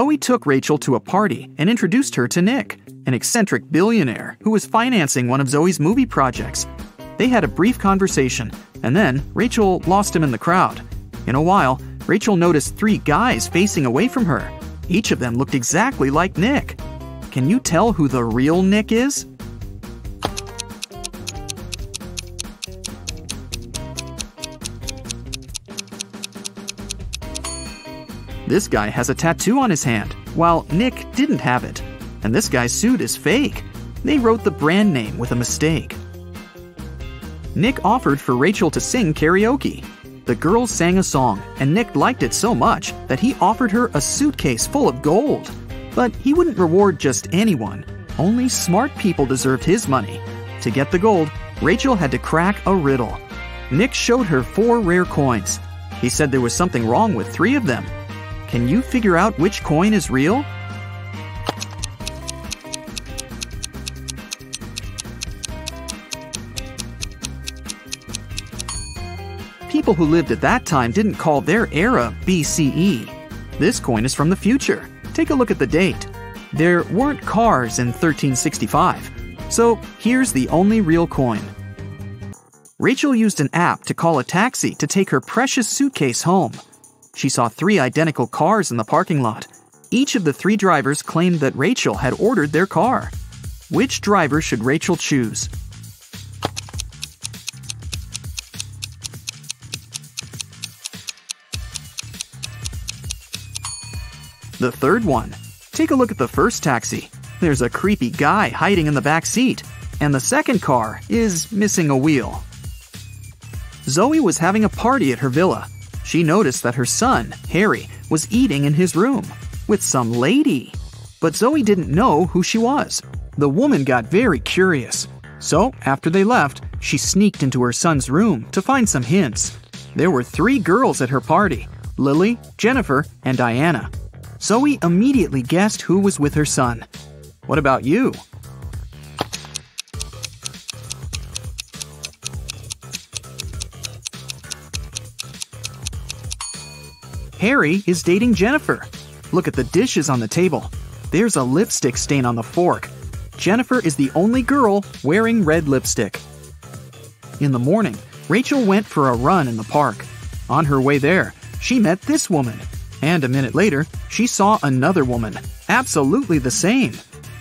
Zoe took Rachel to a party and introduced her to Nick, an eccentric billionaire who was financing one of Zoe's movie projects. They had a brief conversation, and then Rachel lost him in the crowd. In a while, Rachel noticed 3 guys facing away from her. Each of them looked exactly like Nick. Can you tell who the real Nick is? This guy has a tattoo on his hand, while Nick didn't have it. And this guy's suit is fake. They wrote the brand name with a mistake. Nick offered for Rachel to sing karaoke. The girls sang a song, and Nick liked it so much that he offered her a suitcase full of gold. But he wouldn't reward just anyone. Only smart people deserved his money. To get the gold, Rachel had to crack a riddle. Nick showed her 4 rare coins. He said there was something wrong with 3 of them. Can you figure out which coin is real? People who lived at that time didn't call their era BCE. This coin is from the future. Take a look at the date. There weren't cars in 1365. So here's the only real coin. Rachel used an app to call a taxi to take her precious suitcase home. She saw 3 identical cars in the parking lot. Each of the 3 drivers claimed that Rachel had ordered their car. Which driver should Rachel choose? The third one. Take a look at the first taxi. There's a creepy guy hiding in the back seat, and the second car is missing a wheel. Zoe was having a party at her villa. She noticed that her son, Harry, was eating in his room with some lady. But Zoe didn't know who she was. The woman got very curious. So, after they left, she sneaked into her son's room to find some hints. There were 3 girls at her party: Lily, Jennifer, and Diana. Zoe immediately guessed who was with her son. What about you? Harry is dating Jennifer. Look at the dishes on the table. There's a lipstick stain on the fork. Jennifer is the only girl wearing red lipstick. In the morning, Rachel went for a run in the park. On her way there, she met this woman. And a minute later, she saw another woman, absolutely the same.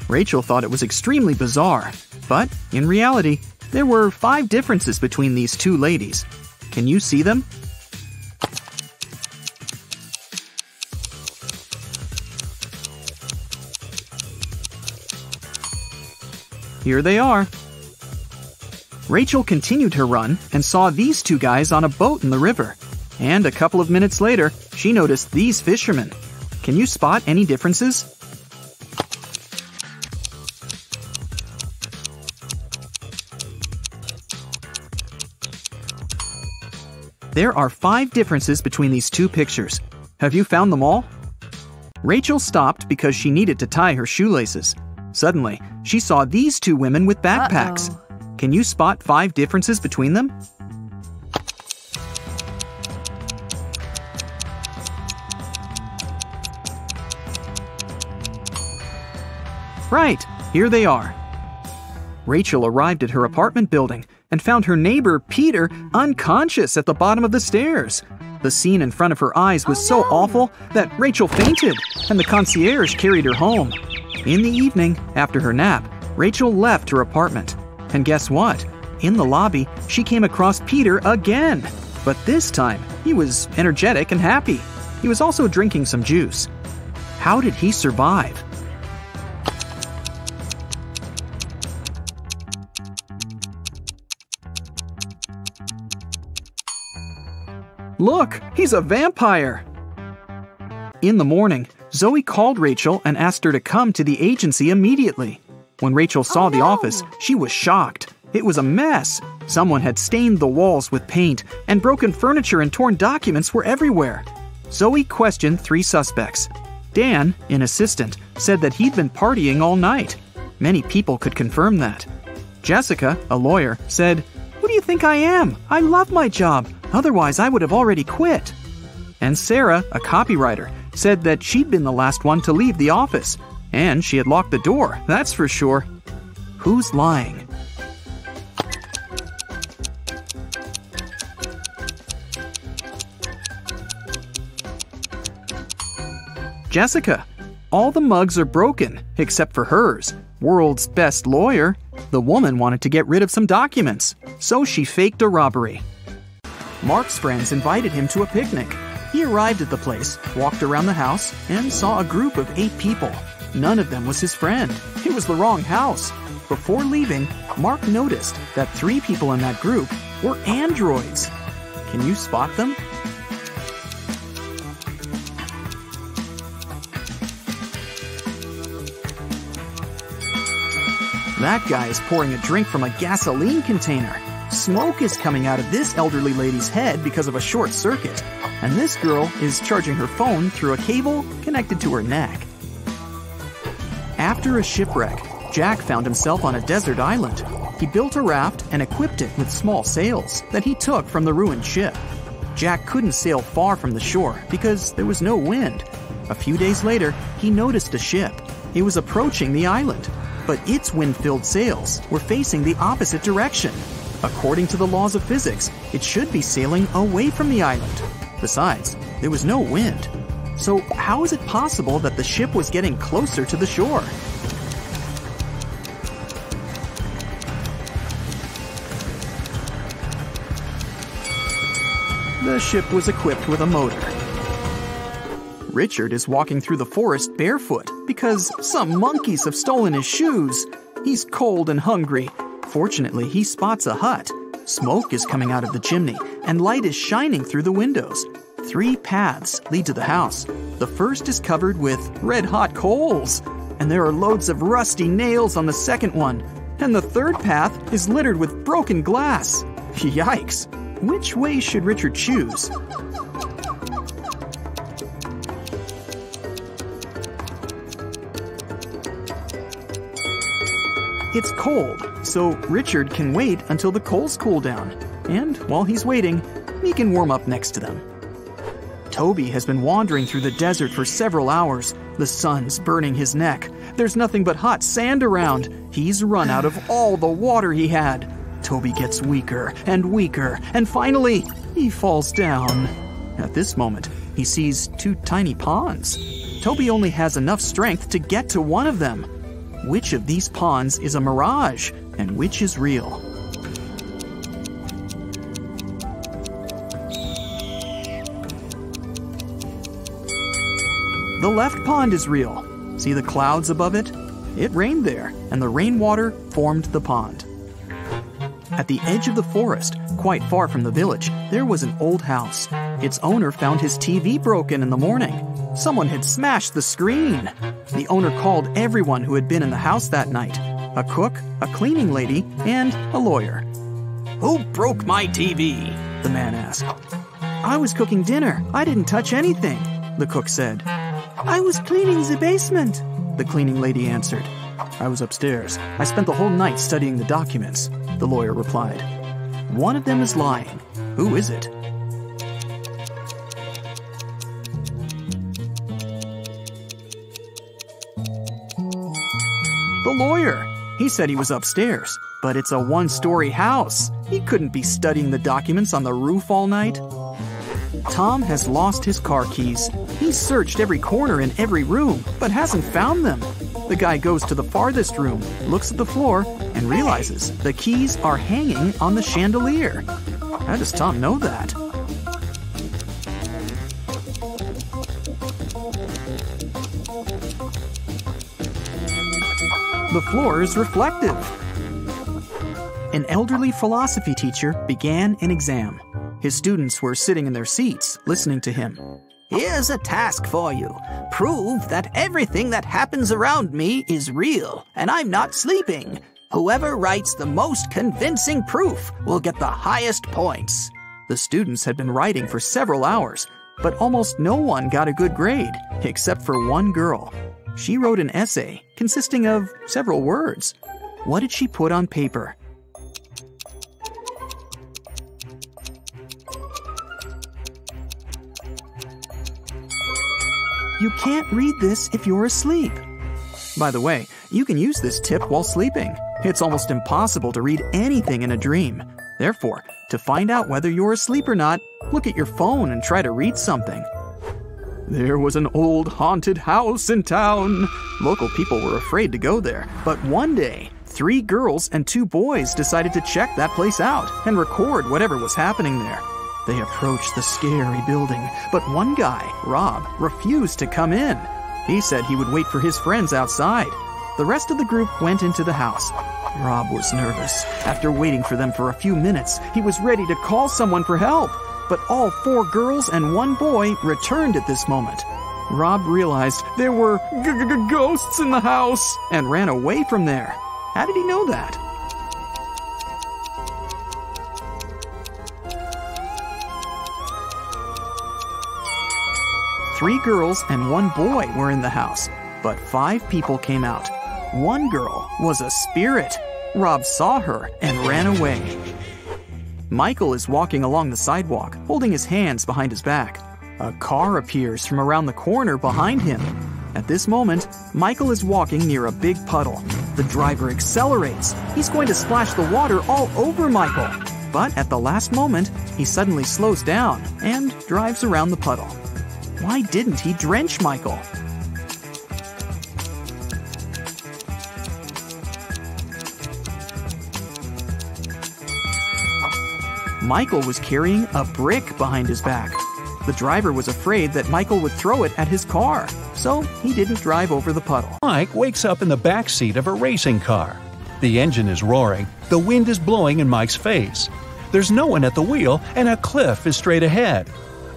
Rachel thought it was extremely bizarre. But, in reality, there were 5 differences between these 2 ladies. Can you see them? Here they are. Rachel continued her run and saw these 2 guys on a boat in the river. And a couple of minutes later, she noticed these fishermen. Can you spot any differences? There are 5 differences between these 2 pictures. Have you found them all? Rachel stopped because she needed to tie her shoelaces. Suddenly, she saw these 2 women with backpacks. Can you spot 5 differences between them? Right, here they are. Rachel arrived at her apartment building and found her neighbor, Peter, unconscious at the bottom of the stairs. The scene in front of her eyes was so awful that Rachel fainted, and the concierge carried her home. In the evening, after her nap, Rachel left her apartment. And guess what? In the lobby, she came across Peter again. But this time, he was energetic and happy. He was also drinking some juice. How did he survive? Look, he's a vampire! In the morning, Zoe called Rachel and asked her to come to the agency immediately. When Rachel saw the office, she was shocked. It was a mess. Someone had stained the walls with paint, and broken furniture and torn documents were everywhere. Zoe questioned 3 suspects. Dan, an assistant, said that he'd been partying all night. Many people could confirm that. Jessica, a lawyer, said, "Who do you think I am? I love my job. Otherwise, I would have already quit." And Sarah, a copywriter, said that she'd been the last one to leave the office, and she had locked the door, that's for sure. Who's lying? Jessica. All the mugs are broken, except for hers. World's best lawyer. The woman wanted to get rid of some documents, so she faked a robbery. Mark's friends invited him to a picnic. He arrived at the place, walked around the house, and saw a group of 8 people. None of them was his friend. It was the wrong house. Before leaving, Mark noticed that 3 people in that group were androids. Can you spot them? That guy is pouring a drink from a gasoline container. Smoke is coming out of this elderly lady's head because of a short circuit. And this girl is charging her phone through a cable connected to her neck. After a shipwreck, Jack found himself on a desert island. He built a raft and equipped it with small sails that he took from the ruined ship. Jack couldn't sail far from the shore because there was no wind. A few days later, he noticed a ship. It was approaching the island, but its wind-filled sails were facing the opposite direction. According to the laws of physics, it should be sailing away from the island. Besides, there was no wind. So how is it possible that the ship was getting closer to the shore? The ship was equipped with a motor. Richard is walking through the forest barefoot because some monkeys have stolen his shoes. He's cold and hungry. Fortunately, he spots a hut. Smoke is coming out of the chimney, and light is shining through the windows. 3 paths lead to the house. The first is covered with red-hot coals, and there are loads of rusty nails on the second one. And the third path is littered with broken glass. Yikes! Which way should Richard choose? It's cold, so Richard can wait until the coals cool down. And while he's waiting, he can warm up next to them. Toby has been wandering through the desert for several hours. The sun's burning his neck. There's nothing but hot sand around. He's run out of all the water he had. Toby gets weaker and weaker, and finally, he falls down. At this moment, he sees 2 tiny ponds. Toby only has enough strength to get to one of them. Which of these ponds is a mirage, and which is real? The left pond is real. See the clouds above it? It rained there, and the rainwater formed the pond. At the edge of the forest, quite far from the village, there was an old house. Its owner found his TV broken in the morning. Someone had smashed the screen. The owner called everyone who had been in the house that night. A cook, a cleaning lady, and a lawyer. "Who broke my TV?" the man asked. "I was cooking dinner. I didn't touch anything," the cook said. "I was cleaning the basement," the cleaning lady answered. "I was upstairs. I spent the whole night studying the documents," the lawyer replied. One of them is lying. Who is it? The lawyer. He said he was upstairs, but it's a 1-story house. He couldn't be studying the documents on the roof all night. Tom has lost his car keys. He's searched every corner in every room, but hasn't found them. The guy goes to the farthest room, looks at the floor, and realizes the keys are hanging on the chandelier. How does Tom know that? The floor is reflective. An elderly philosophy teacher began an exam. His students were sitting in their seats, listening to him. "Here's a task for you. Prove that everything that happens around me is real, and I'm not sleeping. Whoever writes the most convincing proof will get the highest points." The students had been writing for several hours, but almost no one got a good grade, except for one girl. She wrote an essay consisting of several words. What did she put on paper? You can't read this if you're asleep. By the way, you can use this tip while sleeping. It's almost impossible to read anything in a dream. Therefore, to find out whether you're asleep or not, look at your phone and try to read something. There was an old haunted house in town. Local people were afraid to go there, but one day, 3 girls and 2 boys decided to check that place out and record whatever was happening there. They approached the scary building, but one guy, Rob, refused to come in. He said he would wait for his friends outside. The rest of the group went into the house. Rob was nervous. After waiting for them for a few minutes, he was ready to call someone for help. But all 4 girls and 1 boy returned at this moment. Rob realized there were ghosts in the house and ran away from there. How did he know that? Three girls and 1 boy were in the house, but 5 people came out. 1 girl was a spirit. Rob saw her and ran away. Michael is walking along the sidewalk, holding his hands behind his back. A car appears from around the corner behind him. At this moment, Michael is walking near a big puddle. The driver accelerates. He's going to splash the water all over Michael. But at the last moment, he suddenly slows down and drives around the puddle. Why didn't he drench Michael? Michael was carrying a brick behind his back. The driver was afraid that Michael would throw it at his car, so he didn't drive over the puddle. Mike wakes up in the back seat of a racing car. The engine is roaring, the wind is blowing in Mike's face. There's no one at the wheel, and a cliff is straight ahead.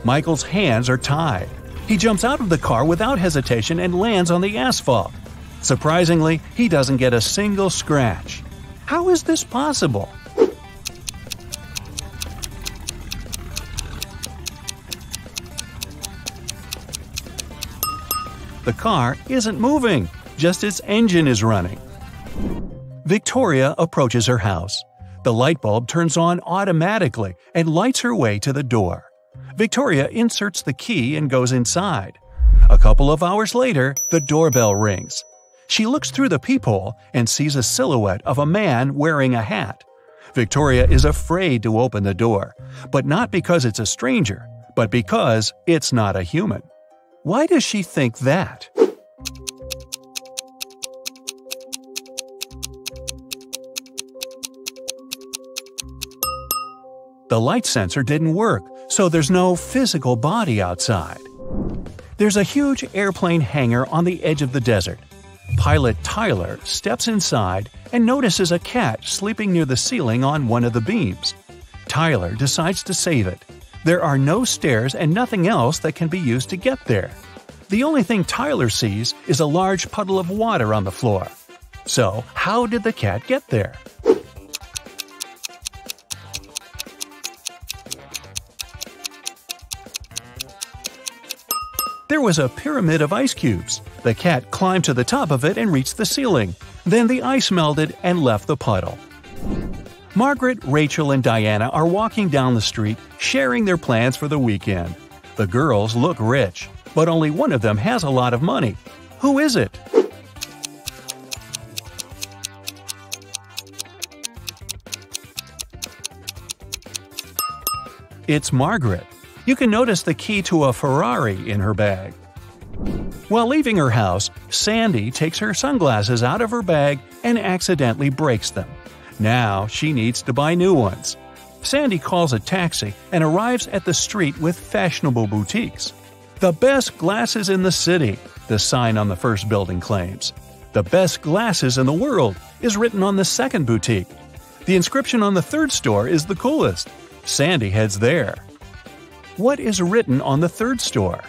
Michael's hands are tied. He jumps out of the car without hesitation and lands on the asphalt. Surprisingly, he doesn't get a single scratch. How is this possible? The car isn't moving, just its engine is running. Victoria approaches her house. The light bulb turns on automatically and lights her way to the door. Victoria inserts the key and goes inside. A couple of hours later, the doorbell rings. She looks through the peephole and sees a silhouette of a man wearing a hat. Victoria is afraid to open the door, but not because it's a stranger, but because it's not a human. Why does she think that? The light sensor didn't work, so there's no physical body outside. There's a huge airplane hangar on the edge of the desert. Pilot Tyler steps inside and notices a cat sleeping near the ceiling on one of the beams. Tyler decides to save it. There are no stairs and nothing else that can be used to get there. The only thing Tyler sees is a large puddle of water on the floor. So, how did the cat get there? There was a pyramid of ice cubes. The cat climbed to the top of it and reached the ceiling. Then the ice melted and left the puddle. Margaret, Rachel, and Diana are walking down the street, sharing their plans for the weekend. The girls look rich, but only one of them has a lot of money. Who is it? It's Margaret. You can notice the key to a Ferrari in her bag. While leaving her house, Sandy takes her sunglasses out of her bag and accidentally breaks them. Now she needs to buy new ones. Sandy calls a taxi and arrives at the street with fashionable boutiques. The best glasses in the city, the sign on the first building claims. The best glasses in the world is written on the second boutique. The inscription on the third store is the coolest. Sandy heads there. What is written on the third store?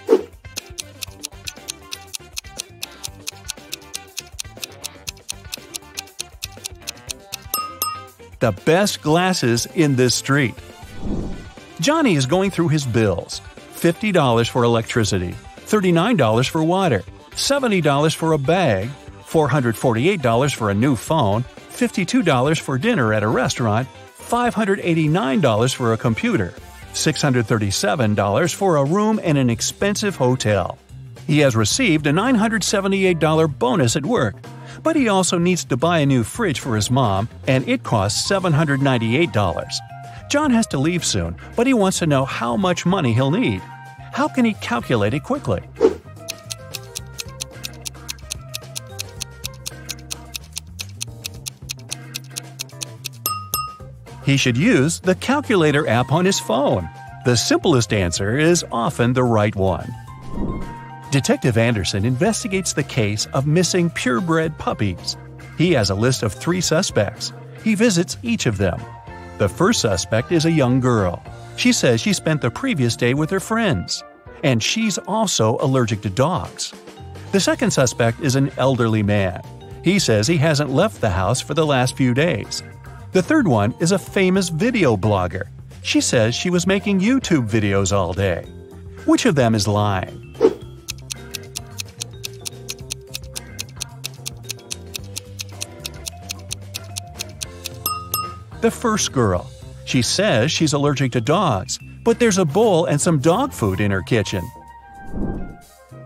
The best glasses in this street. Johnny is going through his bills. $50 for electricity, $39 for water, $70 for a bag, $448 for a new phone, $52 for dinner at a restaurant, $589 for a computer, $637 for a room in an expensive hotel. He has received a $978 bonus at work, but he also needs to buy a new fridge for his mom, and it costs $798. John has to leave soon, but he wants to know how much money he'll need. How can he calculate it quickly? He should use the calculator app on his phone. The simplest answer is often the right one. Detective Anderson investigates the case of missing purebred puppies. He has a list of 3 suspects. He visits each of them. The first suspect is a young girl. She says she spent the previous day with her friends. And she's also allergic to dogs. The second suspect is an elderly man. He says he hasn't left the house for the last few days. The third one is a famous video blogger. She says she was making YouTube videos all day. Which of them is lying? The first girl. She says she's allergic to dogs, but there's a bowl and some dog food in her kitchen.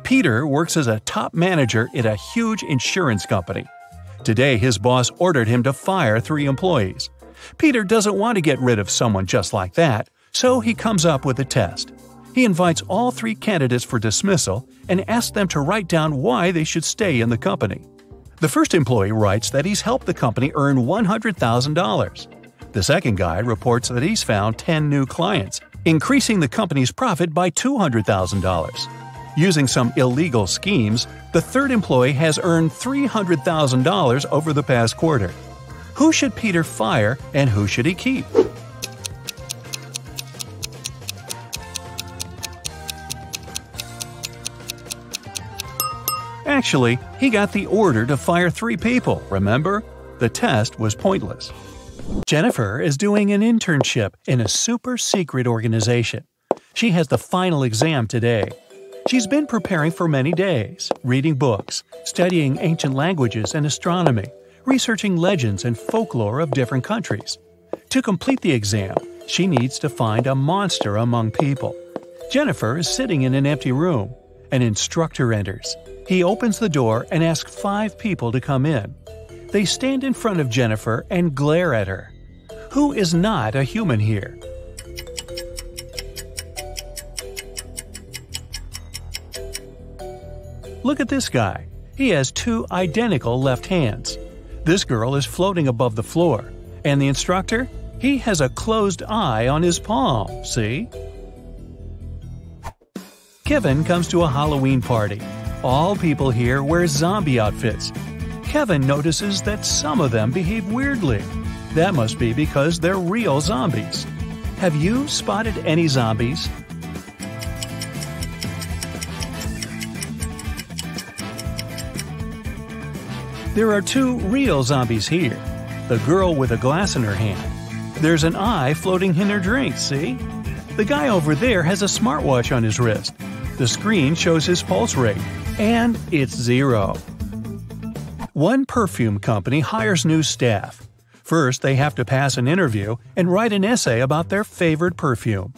Peter works as a top manager at a huge insurance company. Today, his boss ordered him to fire 3 employees. Peter doesn't want to get rid of someone just like that, so he comes up with a test. He invites all 3 candidates for dismissal and asks them to write down why they should stay in the company. The first employee writes that he's helped the company earn $100,000. The second guy reports that he's found 10 new clients, increasing the company's profit by $200,000. Using some illegal schemes, the third employee has earned $300,000 over the past quarter. Who should Peter fire and who should he keep? Actually, he got the order to fire 3 people, remember? The test was pointless. Jennifer is doing an internship in a super-secret organization. She has the final exam today. She's been preparing for many days, reading books, studying ancient languages and astronomy, researching legends and folklore of different countries. To complete the exam, she needs to find a monster among people. Jennifer is sitting in an empty room. An instructor enters. He opens the door and asks 5 people to come in. They stand in front of Jennifer and glare at her. Who is not a human here? Look at this guy. He has 2 identical left hands. This girl is floating above the floor. And the instructor? He has a closed eye on his palm, see? Kevin comes to a Halloween party. All people here wear zombie outfits. Kevin notices that some of them behave weirdly. That must be because they're real zombies. Have you spotted any zombies? There are 2 real zombies here. The girl with a glass in her hand. There's an eye floating in her drink, see? The guy over there has a smartwatch on his wrist. The screen shows his pulse rate, and it's 0. One perfume company hires new staff. First, they have to pass an interview and write an essay about their favorite perfume.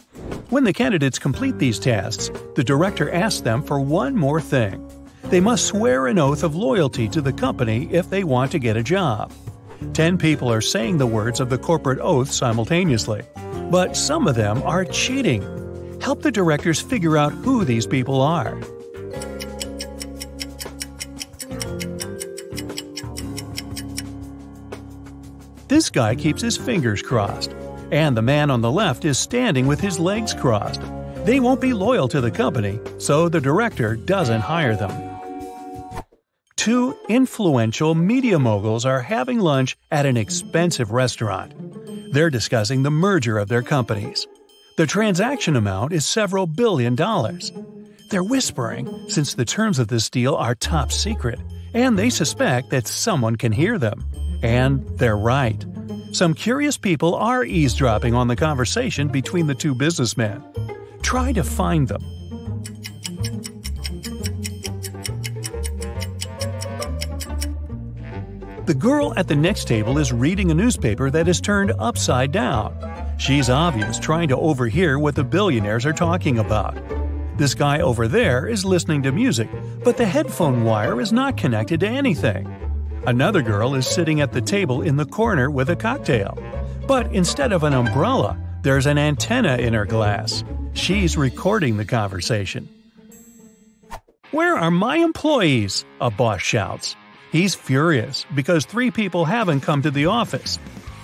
When the candidates complete these tasks, the director asks them for one more thing. They must swear an oath of loyalty to the company if they want to get a job. 10 people are saying the words of the corporate oath simultaneously, but some of them are cheating. Help the directors figure out who these people are. This guy keeps his fingers crossed, and the man on the left is standing with his legs crossed. They won't be loyal to the company, so the director doesn't hire them. 2 influential media moguls are having lunch at an expensive restaurant. They're discussing the merger of their companies. The transaction amount is several $billion. They're whispering since the terms of this deal are top secret, and they suspect that someone can hear them. And they're right. Some curious people are eavesdropping on the conversation between the 2 businessmen. Try to find them. The girl at the next table is reading a newspaper that is turned upside down. She's obvious trying to overhear what the billionaires are talking about. This guy over there is listening to music, but the headphone wire is not connected to anything. Another girl is sitting at the table in the corner with a cocktail. But instead of an umbrella, there's an antenna in her glass. She's recording the conversation. "Where are my employees?" a boss shouts. He's furious because 3 people haven't come to the office.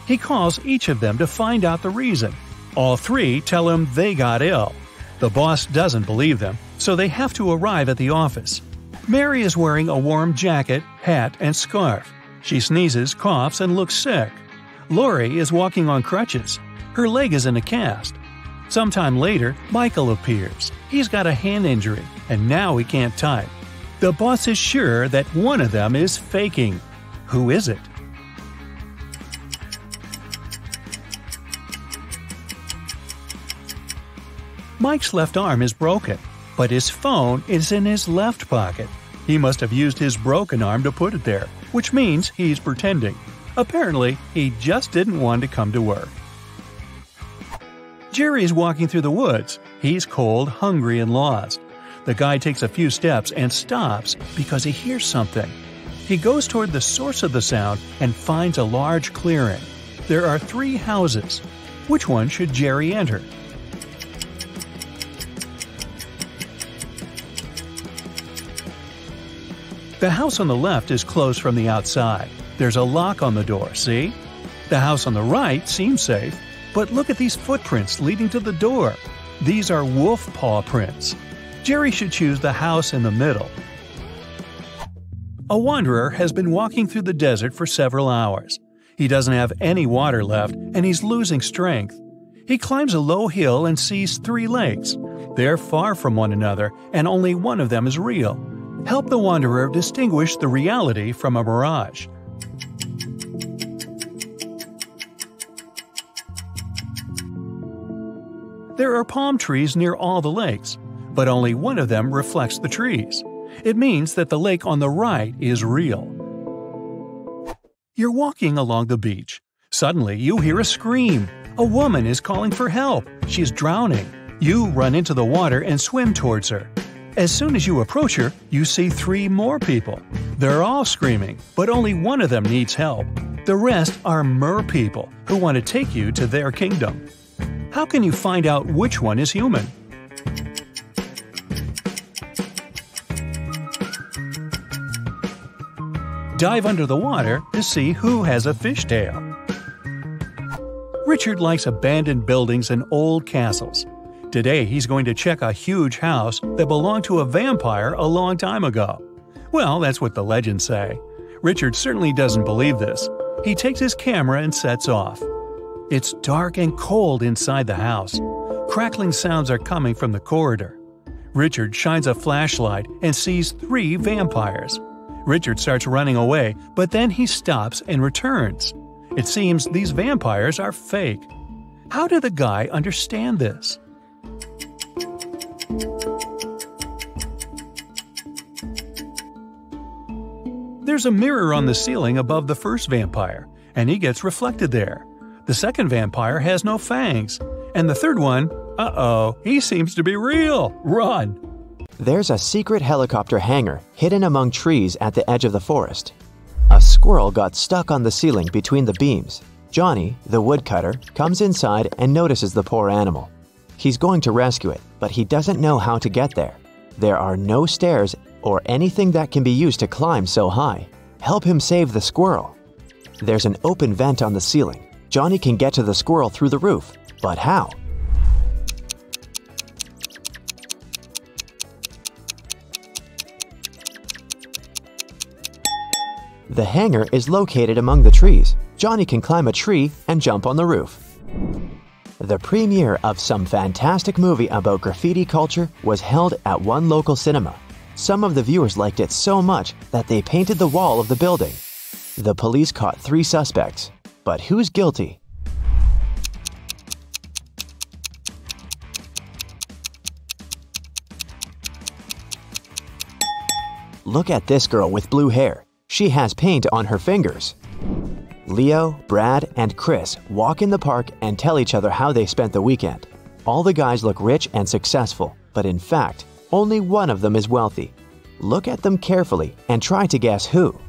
He calls each of them to find out the reason. All 3 tell him they got ill. The boss doesn't believe them, so they have to arrive at the office. Mary is wearing a warm jacket, hat, and scarf. She sneezes, coughs, and looks sick. Lori is walking on crutches. Her leg is in a cast. Sometime later, Michael appears. He's got a hand injury, and now he can't type. The boss is sure that one of them is faking. Who is it? Mike's left arm is broken, but his phone is in his left pocket. He must have used his broken arm to put it there, which means he's pretending. Apparently, he just didn't want to come to work. Jerry is walking through the woods. He's cold, hungry, and lost. The guy takes a few steps and stops because he hears something. He goes toward the source of the sound and finds a large clearing. There are 3 houses. Which one should Jerry enter? The house on the left is closed from the outside. There's a lock on the door, see? The house on the right seems safe, but look at these footprints leading to the door. These are wolf paw prints. Jerry should choose the house in the middle. A wanderer has been walking through the desert for several hours. He doesn't have any water left and he's losing strength. He climbs a low hill and sees 3 lakes. They're far from one another and only one of them is real. Help the wanderer distinguish the reality from a mirage. There are palm trees near all the lakes, but only one of them reflects the trees. It means that the lake on the right is real. You're walking along the beach. Suddenly, you hear a scream. A woman is calling for help. She's drowning. You run into the water and swim towards her. As soon as you approach her, you see 3 more people. They're all screaming, but only one of them needs help. The rest are mer people who want to take you to their kingdom. How can you find out which one is human? Dive under the water to see who has a fishtail. Richard likes abandoned buildings and old castles. Today he's going to check a huge house that belonged to a vampire a long time ago. Well, that's what the legends say. Richard certainly doesn't believe this. He takes his camera and sets off. It's dark and cold inside the house. Crackling sounds are coming from the corridor. Richard shines a flashlight and sees 3 vampires. Richard starts running away, but then he stops and returns. It seems these vampires are fake. How did the guy understand this? There's a mirror on the ceiling above the first vampire, and he gets reflected there. The second vampire has no fangs. And the third one, he seems to be real. Run! There's a secret helicopter hangar hidden among trees at the edge of the forest. A squirrel got stuck on the ceiling between the beams. Johnny, the woodcutter, comes inside and notices the poor animal. He's going to rescue it, but he doesn't know how to get there. There are no stairs or anything that can be used to climb so high. Help him save the squirrel. There's an open vent on the ceiling. Johnny can get to the squirrel through the roof, but how? The hangar is located among the trees. Johnny can climb a tree and jump on the roof. The premiere of some fantastic movie about graffiti culture was held at one local cinema. Some of the viewers liked it so much that they painted the wall of the building. The police caught 3 suspects, but who's guilty? Look at this girl with blue hair. She has paint on her fingers. Leo, Brad, and Chris walk in the park and tell each other how they spent the weekend. All the guys look rich and successful, But in fact, only one of them is wealthy. Look at them carefully and try to guess who.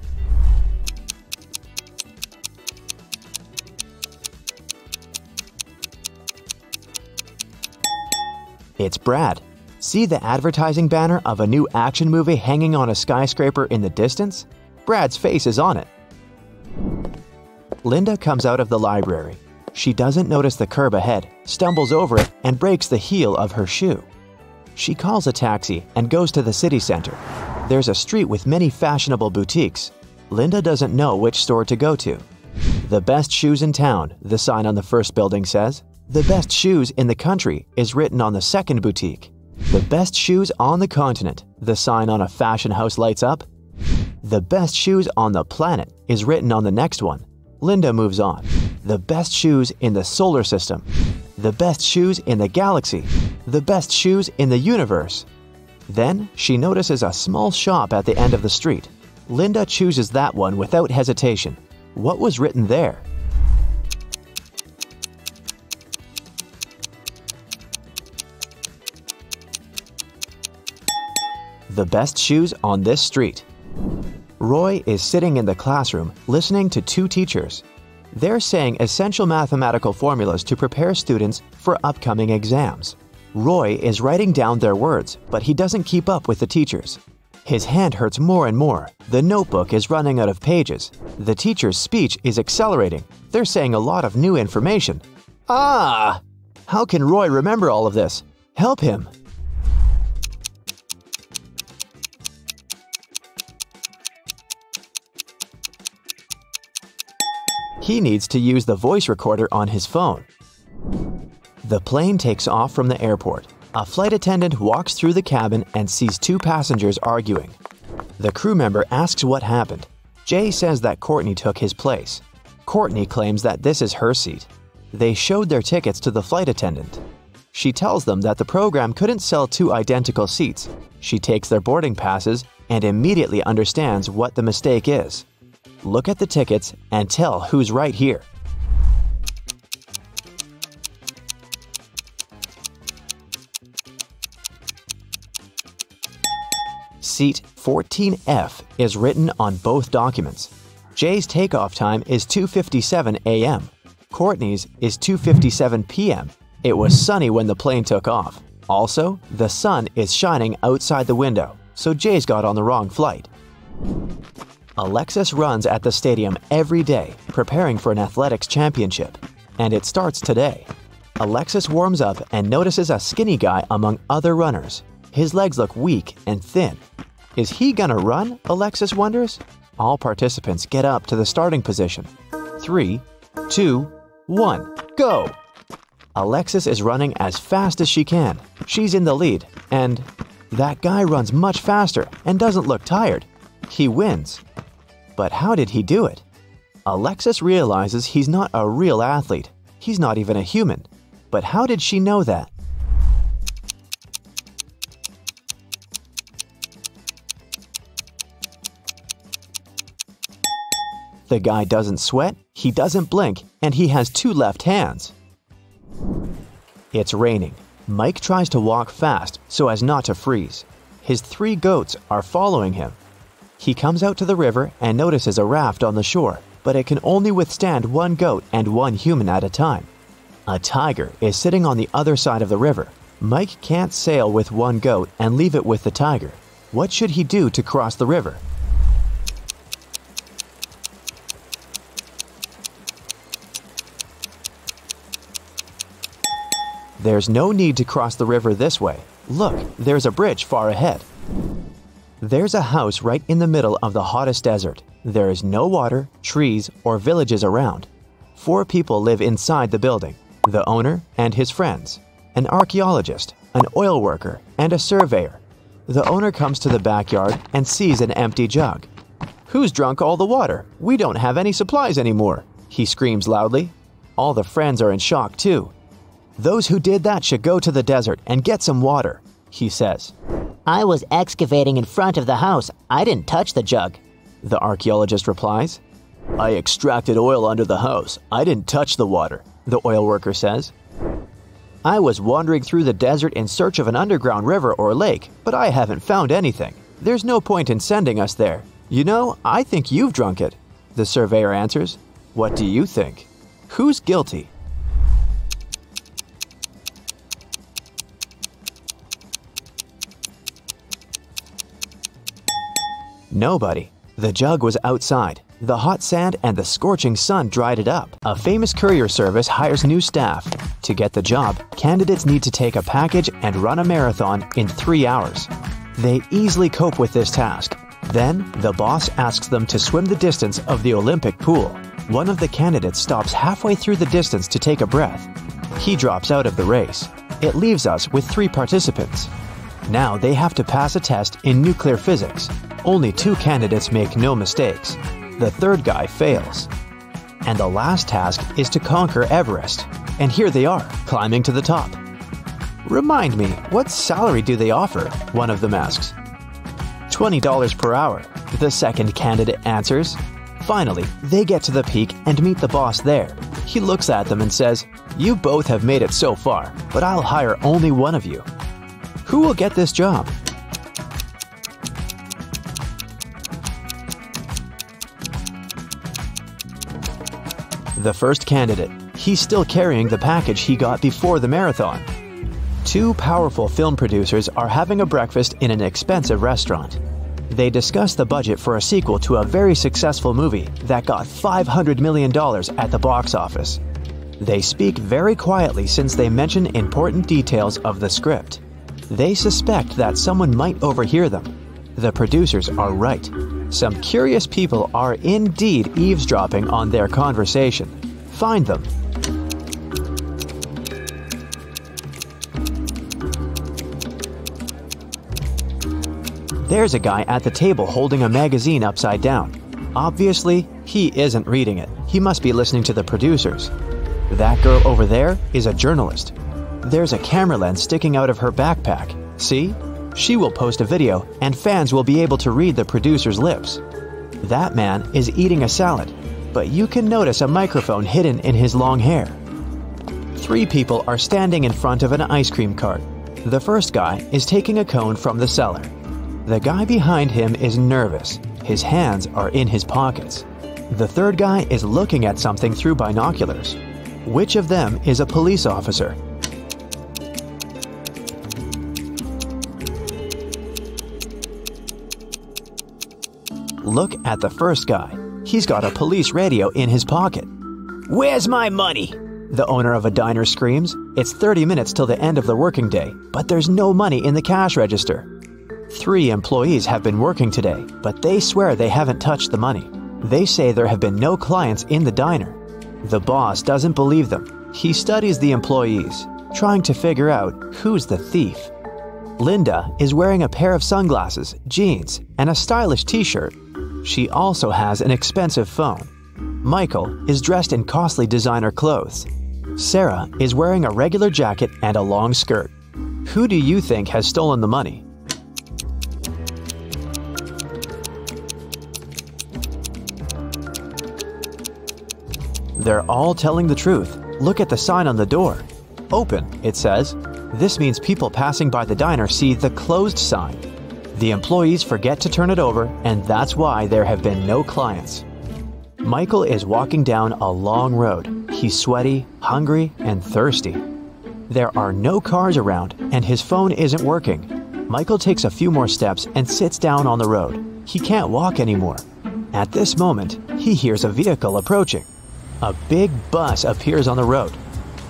It's Brad. See the advertising banner of a new action movie hanging on a skyscraper in the distance? Brad's face is on it. Linda comes out of the library. She doesn't notice the curb ahead, stumbles over it, and breaks the heel of her shoe. She calls a taxi and goes to the city center. There's a street with many fashionable boutiques. Linda doesn't know which store to go to. The best shoes in town, the sign on the first building says. The best shoes in the country is written on the second boutique. The best shoes on the continent, the sign on a fashion house lights up. The best shoes on the planet is written on the next one. Linda moves on. The best shoes in the solar system. The best shoes in the galaxy. The best shoes in the universe. Then she notices a small shop at the end of the street. Linda chooses that one without hesitation. What was written there? The best shoes on this street. Roy is sitting in the classroom listening to two teachers. They're saying essential mathematical formulas to prepare students for upcoming exams. Roy is writing down their words, but he doesn't keep up with the teachers. His hand hurts more and more. The notebook is running out of pages. The teacher's speech is accelerating. They're saying a lot of new information. Ah! How can Roy remember all of this? Help him! He needs to use the voice recorder on his phone. The plane takes off from the airport. A flight attendant walks through the cabin and sees two passengers arguing. The crew member asks what happened. Jay says that Courtney took his place. Courtney claims that this is her seat. They showed their tickets to the flight attendant. She tells them that the program couldn't sell two identical seats. She takes their boarding passes and immediately understands what the mistake is. Look at the tickets and tell who's right here. Seat 14F is written on both documents. Jay's takeoff time is 2:57 a.m. Courtney's is 2:57 p.m. It was sunny when the plane took off. Also, the sun is shining outside the window, so Jay's got on the wrong flight. Alexis runs at the stadium every day, preparing for an athletics championship. And it starts today. Alexis warms up and notices a skinny guy among other runners. His legs look weak and thin. Is he gonna run? Alexis wonders. All participants get up to the starting position. 3, 2, 1, go! Alexis is running as fast as she can. She's in the lead, and that guy runs much faster and doesn't look tired. He wins. But how did he do it? Alexis realizes he's not a real athlete. He's not even a human. But how did she know that? The guy doesn't sweat, he doesn't blink, and he has two left hands. It's raining. Mike tries to walk fast so as not to freeze. His 3 goats are following him. He comes out to the river and notices a raft on the shore, but it can only withstand 1 goat and 1 human at a time. A tiger is sitting on the other side of the river. Mike can't sail with 1 goat and leave it with the tiger. What should he do to cross the river? There's no need to cross the river this way. Look, there's a bridge far ahead. There's a house right in the middle of the hottest desert. There is no water, trees, or villages around. 4 people live inside the building: the owner and his friends, an archaeologist, an oil worker, and a surveyor. The owner comes to the backyard and sees an empty jug. "Who's drunk all the water? We don't have any supplies anymore," he screams loudly. All the friends are in shock too. "Those who did that should go to the desert and get some water," he says. "I was excavating in front of the house. I didn't touch the jug," the archaeologist replies. "I extracted oil under the house. I didn't touch the water," the oil worker says. I was wandering through the desert in search of an underground river or lake, but I haven't found anything. There's no point in sending us there. You know, I think you've drunk it. The surveyor answers. What do you think? Who's guilty? Nobody. The jug was outside. The hot sand and the scorching sun dried it up. A famous courier service hires new staff. To get the job, candidates need to take a package and run a marathon in 3 hours. They easily cope with this task. Then, the boss asks them to swim the distance of the Olympic pool. One of the candidates stops halfway through the distance to take a breath. He drops out of the race. It leaves us with 3 participants. Now they have to pass a test in nuclear physics. Only 2 candidates make no mistakes. The third guy fails. And the last task is to conquer Everest. And here they are, climbing to the top. Remind me, what salary do they offer? One of them asks. $20 per hour, the second candidate answers. Finally, they get to the peak and meet the boss there. He looks at them and says, "You both have made it so far, but I'll hire only one of you. Who will get this job?" The first candidate. He's still carrying the package he got before the marathon. 2 powerful film producers are having a breakfast in an expensive restaurant. They discuss the budget for a sequel to a very successful movie that got $500 million at the box office. They speak very quietly since they mention important details of the script. They suspect that someone might overhear them. The producers are right. Some curious people are indeed eavesdropping on their conversation. Find them. There's a guy at the table holding a magazine upside down. Obviously, he isn't reading it. He must be listening to the producers. That girl over there is a journalist. There's a camera lens sticking out of her backpack. See? She will post a video, and fans will be able to read the producer's lips. That man is eating a salad, but you can notice a microphone hidden in his long hair. 3 people are standing in front of an ice cream cart. The first guy is taking a cone from the seller. The guy behind him is nervous. His hands are in his pockets. The third guy is looking at something through binoculars. Which of them is a police officer? Look at the first guy. He's got a police radio in his pocket. "Where's my money?" the owner of a diner screams. It's 30 minutes till the end of the working day, but there's no money in the cash register. 3 employees have been working today, but they swear they haven't touched the money. They say there have been no clients in the diner. The boss doesn't believe them. He studies the employees, trying to figure out who's the thief. Linda is wearing a pair of sunglasses, jeans, and a stylish t-shirt. She also has an expensive phone. Michael is dressed in costly designer clothes. Sarah is wearing a regular jacket and a long skirt. Who do you think has stolen the money? They're all telling the truth. Look at the sign on the door. Open, it says. This means people passing by the diner see the closed sign. The employees forget to turn it over, and that's why there have been no clients. Michael is walking down a long road. He's sweaty, hungry, and thirsty. There are no cars around, and his phone isn't working. Michael takes a few more steps and sits down on the road. He can't walk anymore. At this moment, he hears a vehicle approaching. A big bus appears on the road.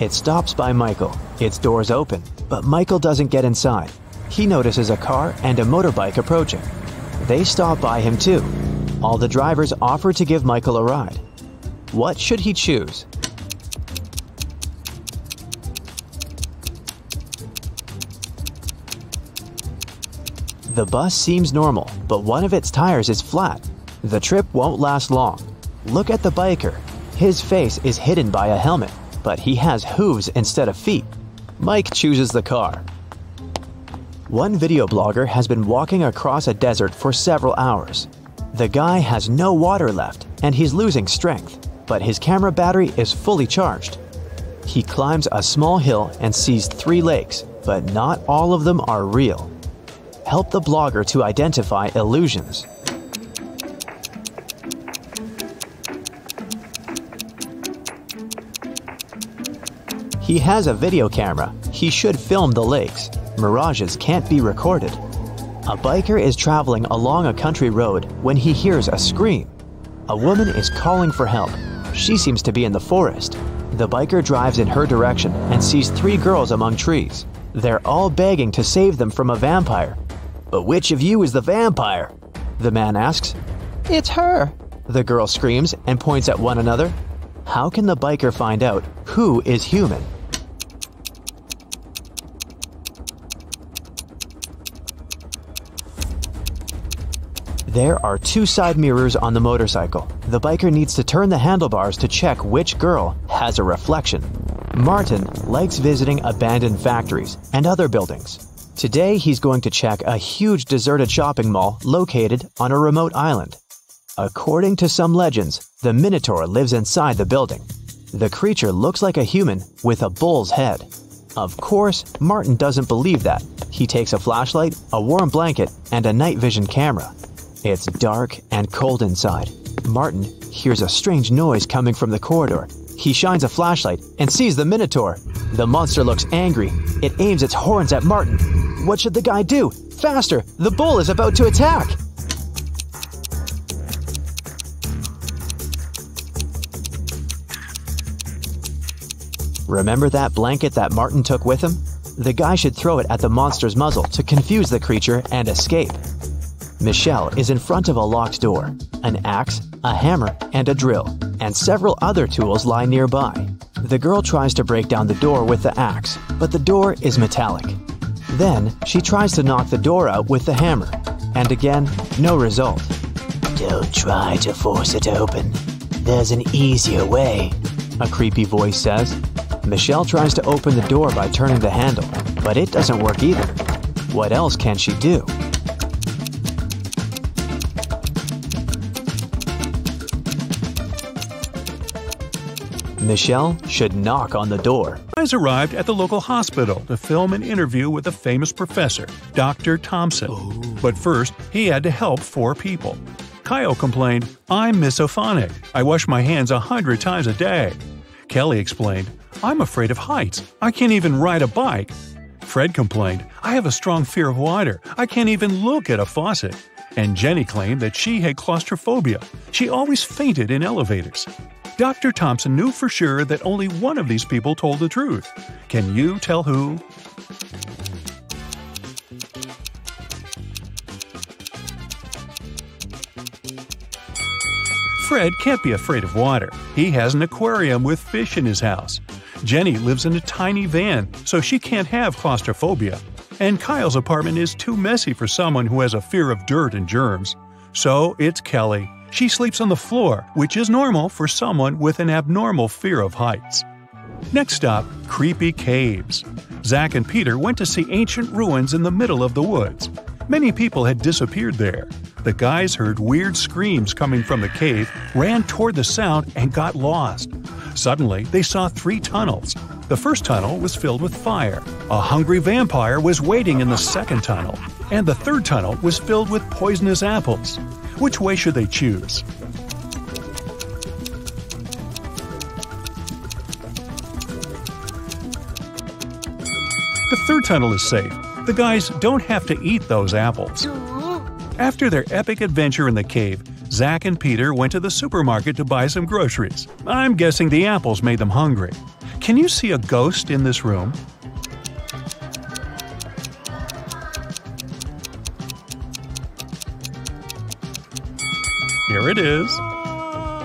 It stops by Michael. Its doors open, but Michael doesn't get inside. He notices a car and a motorbike approaching. They stop by him too. All the drivers offer to give Michael a ride. What should he choose? The bus seems normal, but one of its tires is flat. The trip won't last long. Look at the biker. His face is hidden by a helmet, but he has hooves instead of feet. Mike chooses the car. One video blogger has been walking across a desert for several hours. The guy has no water left, and he's losing strength, but his camera battery is fully charged. He climbs a small hill and sees 3 lakes, but not all of them are real. Help the blogger to identify illusions. He has a video camera. He should film the lakes. Mirages can't be recorded. A biker is traveling along a country road when he hears a scream. A woman is calling for help. She seems to be in the forest. The biker drives in her direction and sees 3 girls among trees. They're all begging to save them from a vampire. "But which of you is the vampire?" the man asks. "It's her," the girl screams and points at one another. How can the biker find out who is human? There are 2 side mirrors on the motorcycle. The biker needs to turn the handlebars to check which girl has a reflection. Martin likes visiting abandoned factories and other buildings. Today he's going to check a huge deserted shopping mall located on a remote island. According to some legends, the Minotaur lives inside the building. The creature looks like a human with a bull's head. Of course, Martin doesn't believe that. He takes a flashlight, a warm blanket, and a night vision camera. It's dark and cold inside. Martin hears a strange noise coming from the corridor. He shines a flashlight and sees the Minotaur. The monster looks angry. It aims its horns at Martin. What should the guy do? Faster! The bull is about to attack! Remember that blanket that Martin took with him? The guy should throw it at the monster's muzzle to confuse the creature and escape. Michelle is in front of a locked door. An axe, a hammer, and a drill, and several other tools lie nearby. The girl tries to break down the door with the axe, but the door is metallic. Then, she tries to knock the door out with the hammer, and again, no result. Don't try to force it open. There's an easier way, a creepy voice says. Michelle tries to open the door by turning the handle, but it doesn't work either. What else can she do? Michelle should knock on the door. Guys arrived at the local hospital to film an interview with a famous professor, Dr. Thompson. But first, he had to help 4 people. Kyle complained, "I'm misophonic. I wash my hands 100 times a day." Kelly explained, "I'm afraid of heights. I can't even ride a bike." Fred complained, "I have a strong fear of water. I can't even look at a faucet." And Jenny claimed that she had claustrophobia. She always fainted in elevators. Dr. Thompson knew for sure that only one of these people told the truth. Can you tell who? Fred can't be afraid of water. He has an aquarium with fish in his house. Jenny lives in a tiny van, so she can't have claustrophobia. And Kyle's apartment is too messy for someone who has a fear of dirt and germs. So it's Kelly. She sleeps on the floor, which is normal for someone with an abnormal fear of heights. Next stop, creepy caves. Zach and Peter went to see ancient ruins in the middle of the woods. Many people had disappeared there. The guys heard weird screams coming from the cave, ran toward the sound, and got lost. Suddenly, they saw 3 tunnels. The first tunnel was filled with fire. A hungry vampire was waiting in the second tunnel. And the third tunnel was filled with poisonous apples. Which way should they choose? The third tunnel is safe. The guys don't have to eat those apples. After their epic adventure in the cave, Zach and Peter went to the supermarket to buy some groceries. I'm guessing the apples made them hungry. Can you see a ghost in this room? Here it is.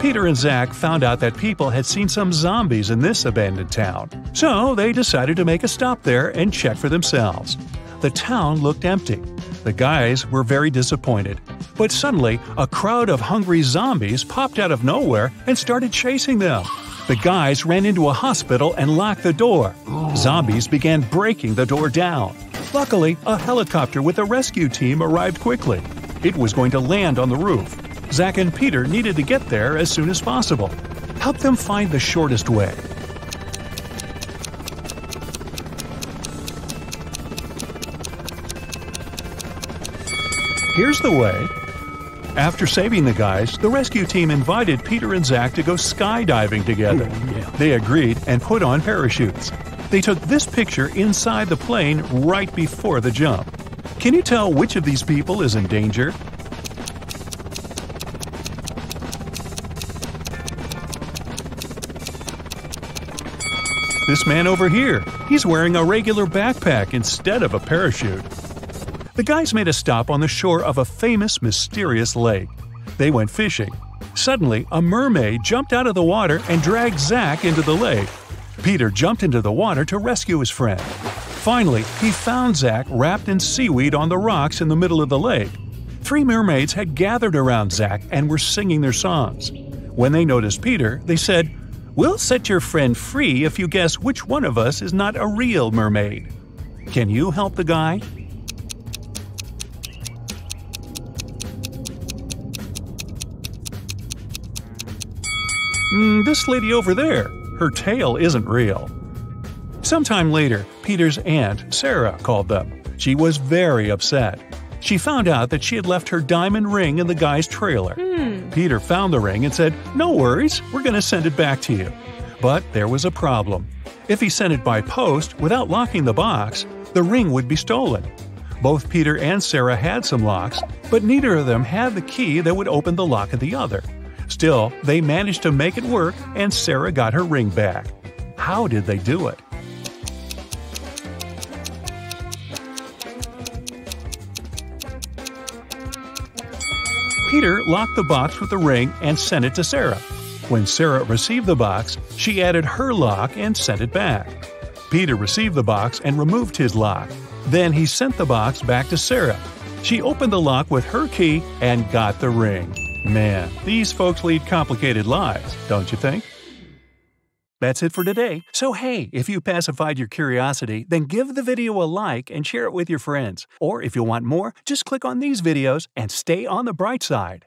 Peter and Zach found out that people had seen some zombies in this abandoned town. So they decided to make a stop there and check for themselves. The town looked empty. The guys were very disappointed. But suddenly, a crowd of hungry zombies popped out of nowhere and started chasing them. The guys ran into a hospital and locked the door. Zombies began breaking the door down. Luckily, a helicopter with a rescue team arrived quickly. It was going to land on the roof. Zach and Peter needed to get there as soon as possible. Help them find the shortest way. Here's the way. After saving the guys, the rescue team invited Peter and Zach to go skydiving together. They agreed and put on parachutes. They took this picture inside the plane right before the jump. Can you tell which of these people is in danger? This man over here, he's wearing a regular backpack instead of a parachute. The guys made a stop on the shore of a famous, mysterious lake. They went fishing. Suddenly, a mermaid jumped out of the water and dragged Zach into the lake. Peter jumped into the water to rescue his friend. Finally, he found Zach wrapped in seaweed on the rocks in the middle of the lake. 3 mermaids had gathered around Zach and were singing their songs. When they noticed Peter, they said, "We'll set your friend free if you guess which one of us is not a real mermaid. Can you help the guy?" This lady over there, her tail isn't real. Sometime later, Peter's aunt, Sarah, called them. She was very upset. She found out that she had left her diamond ring in the guy's trailer. Peter found the ring and said, "No worries, we're going to send it back to you." But there was a problem. If he sent it by post without locking the box, the ring would be stolen. Both Peter and Sarah had some locks, but neither of them had the key that would open the lock of the other. Still, they managed to make it work and Sarah got her ring back. How did they do it? Peter locked the box with the ring and sent it to Sarah. When Sarah received the box, she added her lock and sent it back. Peter received the box and removed his lock. Then he sent the box back to Sarah. She opened the lock with her key and got the ring. Man, these folks lead complicated lives, don't you think? That's it for today. So hey, if you pacified your curiosity, then give the video a like and share it with your friends. Or if you want more, just click on these videos and stay on the bright side.